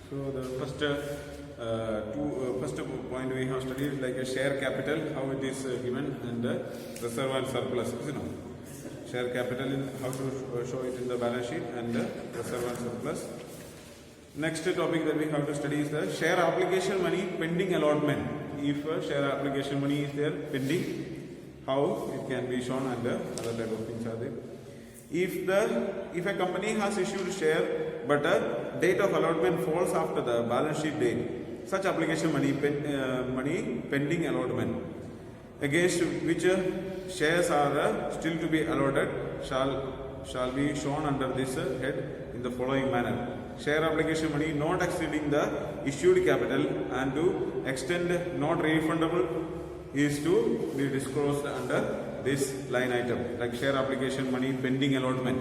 So the first point we have studied like a share capital, how it is given, and reserve and surplus. Share capital in how to show it in the balance sheet, and reserve and surplus. Next topic that we have to study is the share application money pending allotment. If share application money is there pending, how it can be shown, and other type of things are there. If a company has issued share but a date of allotment falls after the balance sheet date, such application money pending allotment against which shares are still to be allotted shall be shown under this head in the following manner. Share application money not exceeding the issued capital and to extent not refundable is to be disclosed under this line item, like share application money pending allotment.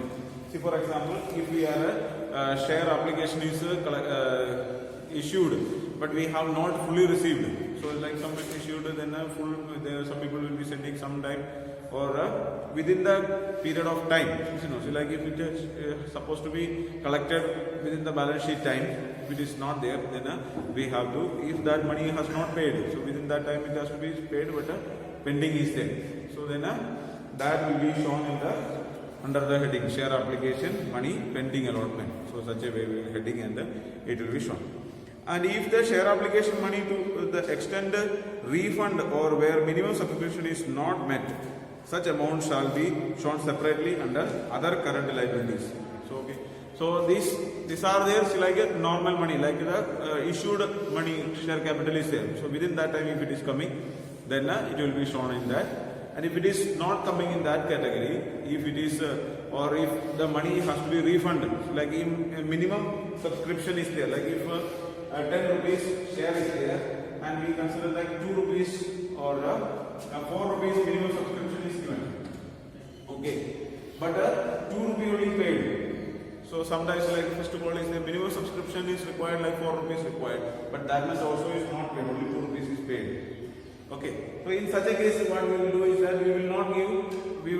See, for example, if we are a share application is issued but we have not fully received, so like some issued, then some people will be sending some time or within the period of time. So like if it is supposed to be collected within the balance sheet time, if it is not there, then we have to, if that money has not paid, so within that time it has to be paid, but pending is there. So then that will be shown in the under the heading share application money pending allotment. So such a way heading, and it will be shown. And if the share application money to the extent refund or where minimum subscription is not met, such amount shall be shown separately under other current liabilities. So okay. So these are there, so like a normal money, like the issued money share capital is there. So within that time if it is coming, then it will be shown in that. And if it is not coming in that category, if it is or if the money has to be refunded, like in minimum subscription is there, like if 10 rupees share is there and we consider like 2 rupees or 4 rupees minimum subscription is given, okay, but 2 rupees only paid. So sometimes, like first of all is the minimum subscription is required, like 4 rupees required, but that much also is not paid, only 2 rupees is paid. Okay, so in such a case what we will do is that we will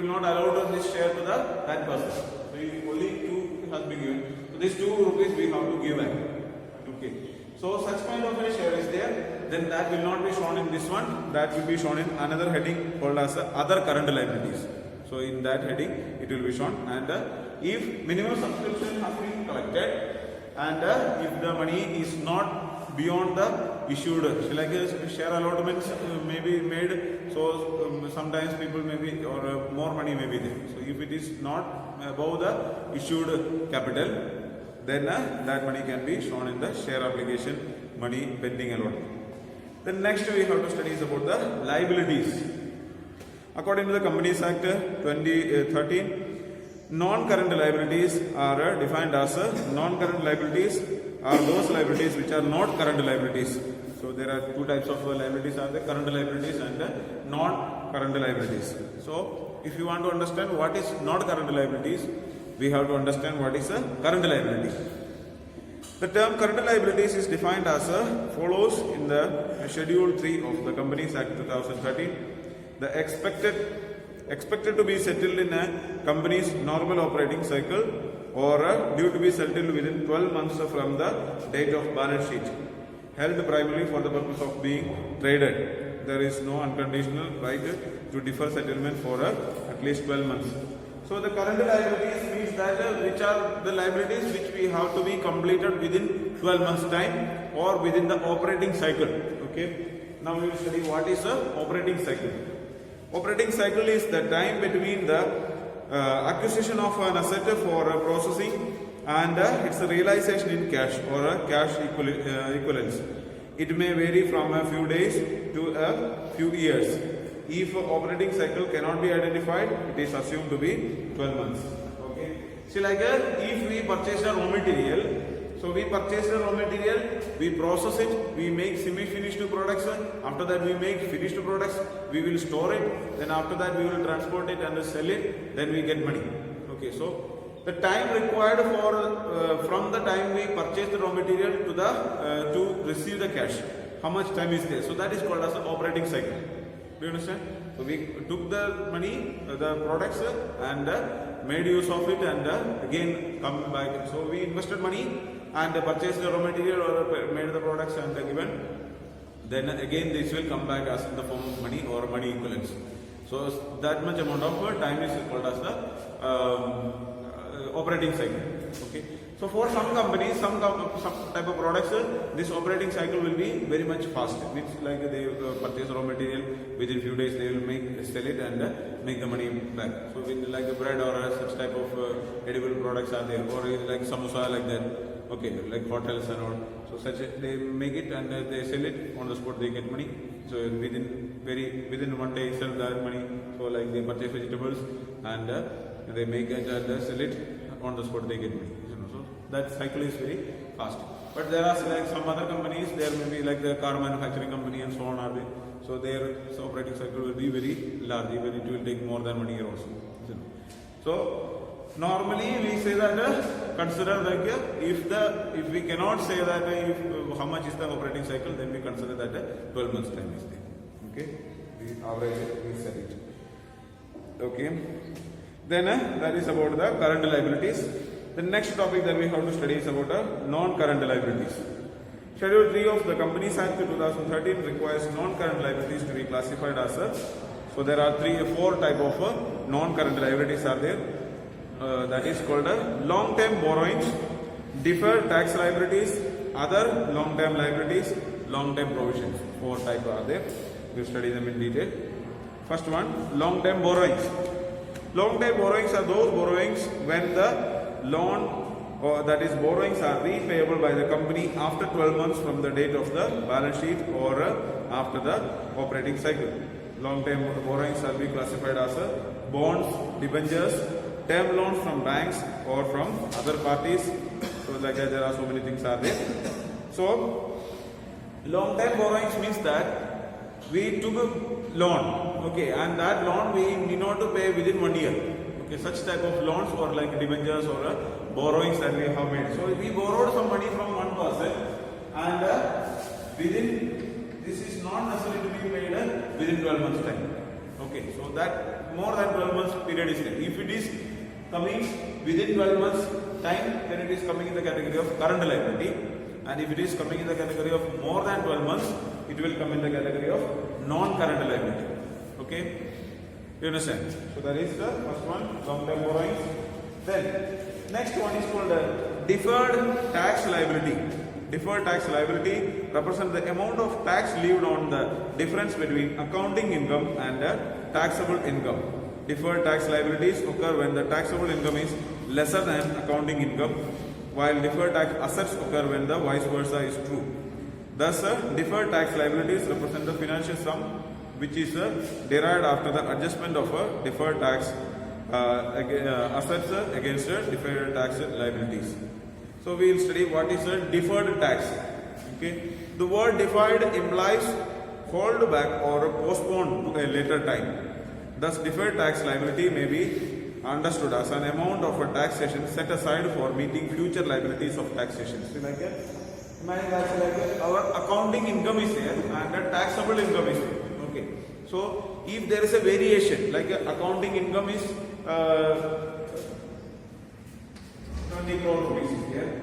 not allow this share to that person. So if only 2 has been given, so these 2 rupees we have to give back. Okay, so such kind of a share is there, then that will not be shown in this one, that will be shown in another heading called as other current liabilities. So in that heading it will be shown, and if minimum subscription has been collected and if the money is not beyond the issued, so like share allotments may be made, so sometimes people may be or more money may be there. So if it is not above the issued capital, then that money can be shown in the share application money pending allotment. Then next we have to study is about the liabilities. According to the Companies Act 2013, non-current liabilities are defined as non-current liabilities are those liabilities which are not current liabilities. So there are two types of liabilities, are the current liabilities and non-current liabilities. So if you want to understand what is not current liabilities, we have to understand what is a current liability. The term current liabilities is defined as follows in the Schedule 3 of the Companies Act 2013. The expected to be settled in a company's normal operating cycle or due to be settled within 12 months from the date of balance sheet, held primarily for the purpose of being traded. There is no unconditional right to defer settlement for at least 12 months. So the current liabilities means that which are the liabilities which we have to be completed within 12 months time or within the operating cycle. Okay. Now we will study what is a operating cycle. Operating cycle is the time between the acquisition of an asset for processing and its realization in cash or cash equivalents. It may vary from a few days to a few years. If operating cycle cannot be identified, it is assumed to be 12 months. Okay. See, like if we purchase a raw material, so we purchase the raw material, we process it, we make semi-finished products, after that we make finished products, we will store it, then after that we will transport it and sell it, then we get money. Okay, so the time required for from the time we purchase the raw material to the to receive the cash, how much time is there? So that is called as the operating cycle. Do you understand? So we took the money, the products, and made use of it, and again come back. So we invested money and purchased the raw material or made the products and given, then again this will come back as in the form of money or money equivalents. So that much amount of time is called as the operating cycle. Okay. So for some companies, some type of products, this operating cycle will be very much fast. Means like they purchase raw material, within few days they will sell it and make the money back. So with like bread or such type of edible products are there, or like samosa like that. Okay, like hotels and all. So such they make it and they sell it on the spot. They get money. So within 1 day sell that money. So like they purchase vegetables and they make it and sell it on the spot. They get money. So that cycle is very fast. But there are like some other companies. There may be like the car manufacturing company and so on are there. So their operating cycle will be very large. Even it will take more than 1 year also. So normally we say that consider like if we cannot say that how much is the operating cycle, then we consider that 12 months time is there. Okay, we average it, we set it. Okay, then that is about the current liabilities. The next topic that we have to study is about non-current liabilities. Schedule 3 of the Companies Act 2013 requires non-current liabilities to be classified as so there are 4 type of non-current liabilities are there. That is called long-term borrowings, deferred tax liabilities, other long-term liabilities, long-term provisions. 4 types are there. We will study them in detail. First one, long-term borrowings. Long-term borrowings are those borrowings when the loan or that is borrowings are repayable by the company after 12 months from the date of the balance sheet or after the operating cycle. Long-term borrowings shall be classified as bonds, debentures, term loans from banks or from other parties. So like that, there are so many things are there. So long-term borrowings means that we took a loan, okay, and that loan we need not to pay within 1 year. Okay, such type of loans or like debentures or borrowings that we have made. So we borrowed some money from one person and within this is not necessary to be paid within 12 months time. Okay, so that more than 12 months period is there. If it is coming within 12 months time, then it is coming in the category of current liability, and if it is coming in the category of more than 12 months, it will come in the category of non-current liability. Okay, you understand? So that is the first one, long-term borrowings. Then next one is called deferred tax liability. Deferred tax liability represents the amount of tax levied on the difference between accounting income and taxable income. Deferred tax liabilities occur when the taxable income is lesser than accounting income, while deferred tax assets occur when the vice versa is true. Thus, deferred tax liabilities represent the financial sum which is derived after the adjustment of deferred tax assets against deferred tax liabilities. So we will study what is a deferred tax. Okay, the word deferred implies hold back or postponed to a later time. Thus, deferred tax liability may be understood as an amount of a taxation set aside for meeting future liabilities of taxation. So like imagine that's like our accounting income is there and the taxable income is there. Okay, so if there is a variation, like accounting income is 20 crore rupees is there.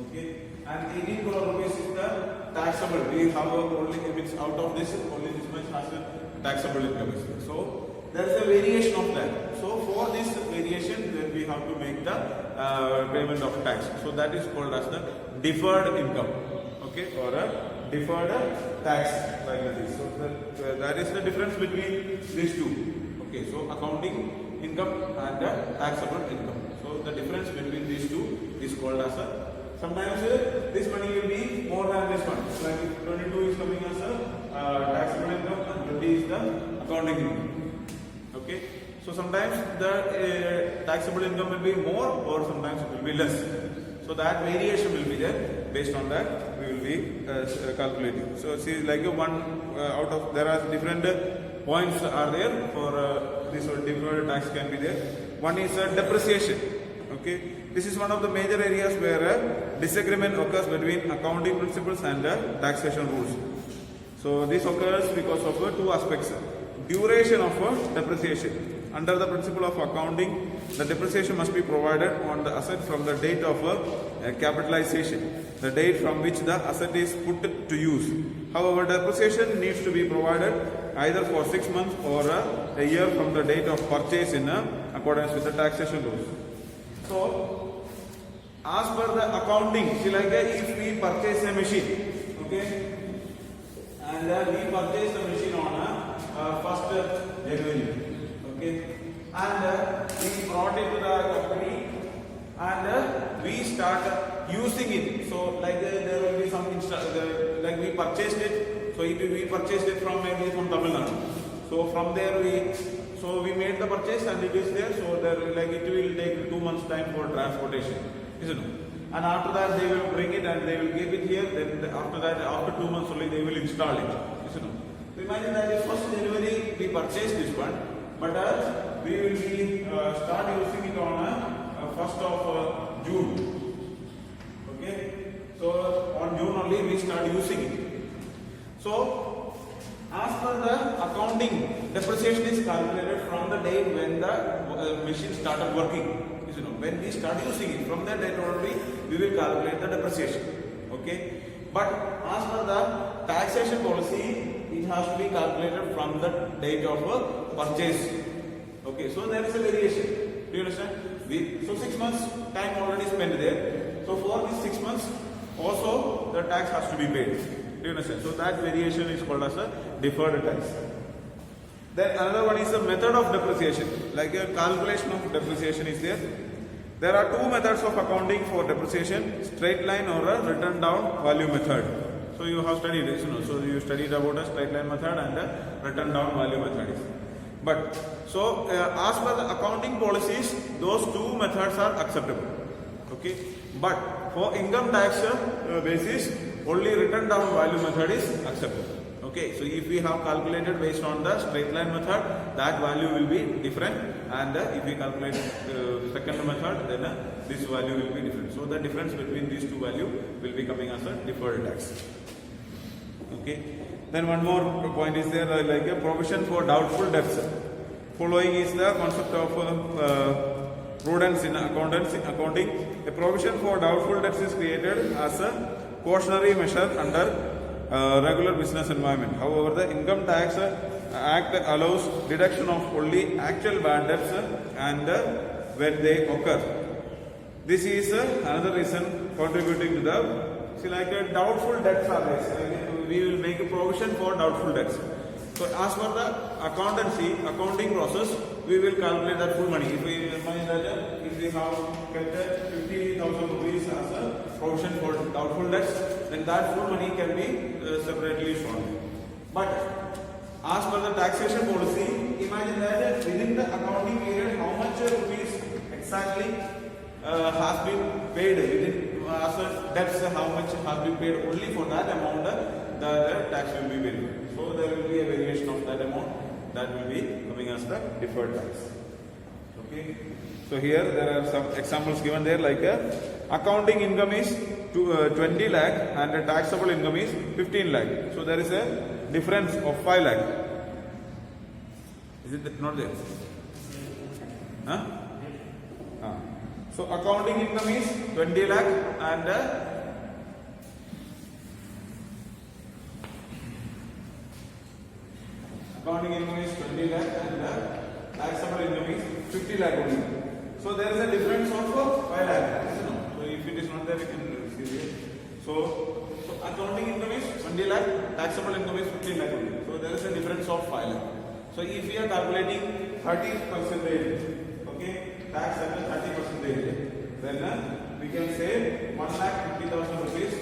Okay, and 18 crore rupees is the taxable. We have only means out of this only this much has a taxable income is there. So there is a variation of that. So for this variation, then we have to make the payment of tax. So that is called as the deferred income. Okay, or a deferred tax liability. So that is the difference between these two. Okay, so accounting income and taxable income. So the difference between these two is called as a. Sometimes this money will be more than this one. Like if 22 is coming as a taxable income and 20 is the accounting income. Okay, so sometimes the taxable income will be more or sometimes it will be less. So that variation will be there. Based on that, we will be calculating. So see, like one out of there are different points are there for this deferred tax can be there. One is depreciation. Okay, this is one of the major areas where disagreement occurs between accounting principles and taxation rules. So this occurs because of two aspects: duration of depreciation. Under the principle of accounting, the depreciation must be provided on the asset from the date of capitalization, the date from which the asset is put to use. However, depreciation needs to be provided either for 6 months or a year from the date of purchase in accordance with the taxation rules. So, as per the accounting, see like if we purchase a machine, okay, and we purchase the machine on 1st January, okay, and we brought it to the company and we start using it. So like there will be some like we purchased it, so we purchased it from maybe from Tamil Nadu. So from there we made the purchase and it is there. So there like it will take 2 months time for transportation, isn't it? And after that they will bring it and they will give it here. Then after that, after 2 months only they will install it, isn't it? So imagine that if 1st January we purchased this one, but we will be start using it on 1st of June. Okay, so on June only we start using it. So as per the accounting, depreciation is calculated from the date when the machine started working. You know, when we start using it, from that date only we will calculate the depreciation. Okay, but as per the taxation policy, it has to be calculated from the date of purchase. Okay, so there is a variation. Do you understand? So 6 months time already spent there. So for these 6 months also the tax has to be paid. Do you understand? So that variation is called as a deferred tax. Then another one is the method of depreciation. Like a calculation of depreciation is there. There are 2 methods of accounting for depreciation: straight line or a written down value method. So you have studied this, you know. So you studied about a straight line method and a written down value method. But so as per the accounting policies, those 2 methods are acceptable. Okay, but for income tax basis, only written down value method is acceptable. Okay, so if we have calculated based on the straight line method, that value will be different, and if we calculate second method, then this value will be different. So the difference between these 2 values will be coming as a deferred tax. Okay, then one more point is there, like a provision for doubtful debts. Following is the concept of prudence in accounting. A provision for doubtful debts is created as a cautionary measure under regular business environment. However, the Income Tax Act allows deduction of only actual bad debts and when they occur. This is another reason contributing to the doubtful debts are there. We will make a provision for doubtful debts. So as per the accounting process, we will calculate that full money. If we have kept 50,000 rupees as a provision for doubtful debts, then that full money can be separately shown. But as per the taxation policy, imagine that within the accounting period, how much rupees exactly has been paid within as a debts, how much has been paid. Only for that amount the tax will be paid. So there will be a variation of that amount that will be coming as the deferred tax. Okay. So here there are some examples given there, like accounting income is 20 lakh and the taxable income is 15 lakh. So there is a difference of 5 lakh. Is it not there? Huh? So accounting income is 20 lakh and accounting income is 20 lakh and taxable income is 50 lakh only. So there is a difference of 5 lakh. So if it is not there, we can see it. So accounting income is 20 lakh, taxable income is 15 lakh only. So there is a difference of 5 lakh. So if we are calculating 30%, okay, tax at 30%, then we can say 1,50,000 rupees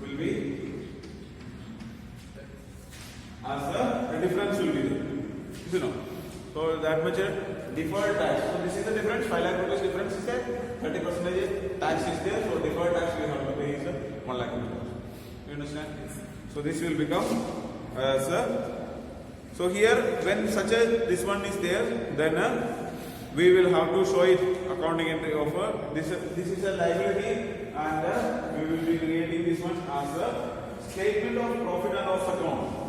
will be as the difference will be there. You know. So that much deferred tax. So this is the difference. 5 lakh rupees difference is there. 30% tax is there. So deferred tax we have to pay is 1 lakh rupees. You understand? So this will become as so here when such a this one is there, then we will have to show it accounting entry of this is a liability, and we will be creating this one as a statement of profit and loss account.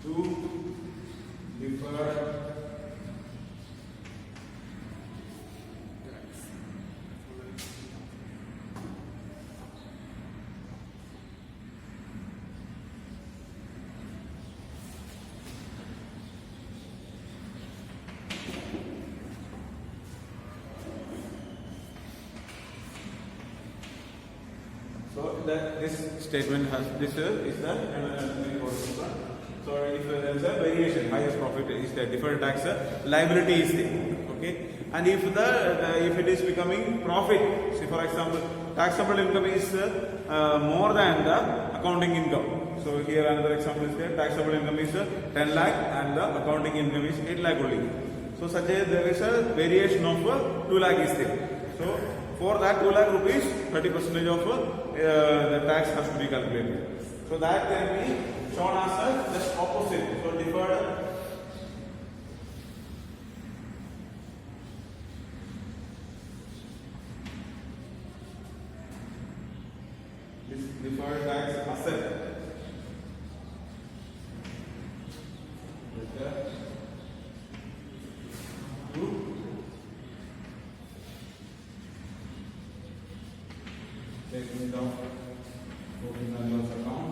to deferred So this statement has this is the so if there is a variation, highest profit is the deferred tax liability is there. Okay, and if if it is becoming profit, say for example, taxable income is more than the accounting income. So here another example is there. Taxable income is 10 lakh and the accounting income is 8 lakh only. So such a there is a variation of 2 lakh is there. So for that 2 lakh rupees, 30% of the tax has to be calculated. So that can be shown as a just opposite. So deferred deferred tax asset. Taking it off, opening the loss account.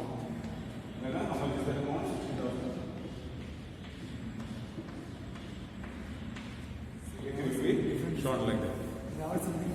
How much is that amount? 60,000. It will be shown like that. Now it's something